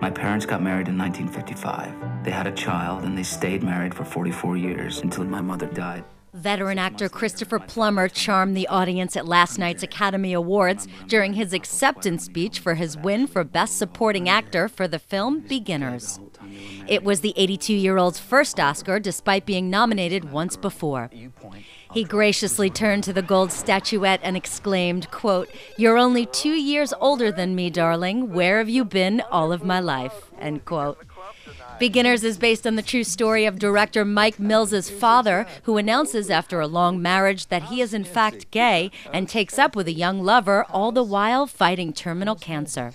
My parents got married in 1955. They had a child, and they stayed married for 44 years until my mother died. Veteran actor Christopher Plummer charmed the audience at last night's Academy Awards during his acceptance speech for his win for Best Supporting Actor for the film Beginners. It was the 82-year-old's first Oscar, despite being nominated once before. He graciously turned to the gold statuette and exclaimed, quote, "You're only 2 years older than me, darling. Where have you been all of my life?" End quote. Beginners is based on the true story of director Mike Mills's father, who announces after a long marriage that he is in fact gay and takes up with a young lover, all the while fighting terminal cancer.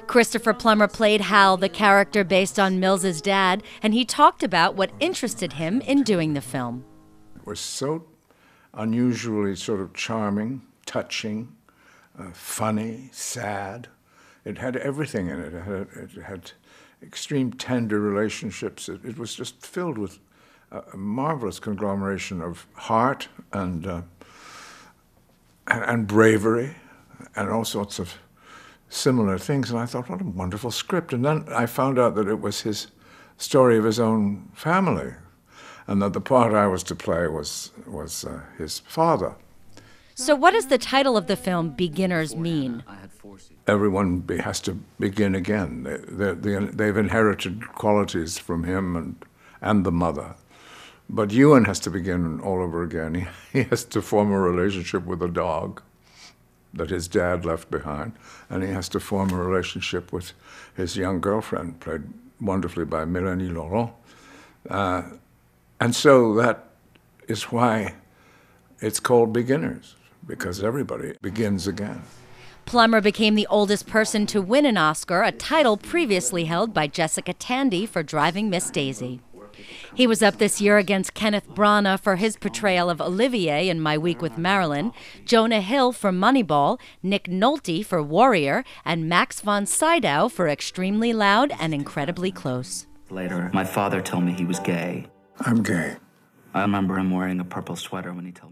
Christopher Plummer played Hal, the character based on Mills's dad, and he talked about what interested him in doing the film. It was so unusually sort of charming, touching, funny, sad. It had everything in it. It had extreme tender relationships. It was just filled with a marvelous conglomeration of heart and bravery and all sorts of similar things. And I thought, what a wonderful script. And then I found out that it was his story of his own family, and that the part I was to play was his father. So what does the title of the film, Beginners, mean? Everyone has to begin again. They've inherited qualities from him and the mother. But Ewan has to begin all over again. He has to form a relationship with a dog that his dad left behind, and he has to form a relationship with his young girlfriend, played wonderfully by Mélanie Laurent. And so that is why it's called Beginners, because everybody begins again. Plummer became the oldest person to win an Oscar, a title previously held by Jessica Tandy for Driving Miss Daisy. He was up this year against Kenneth Branagh for his portrayal of Olivier in My Week with Marilyn, Jonah Hill for Moneyball, Nick Nolte for Warrior, and Max von Sydow for Extremely Loud and Incredibly Close. Later, my father told me he was gay. I'm gay. I remember him wearing a purple sweater when he told me.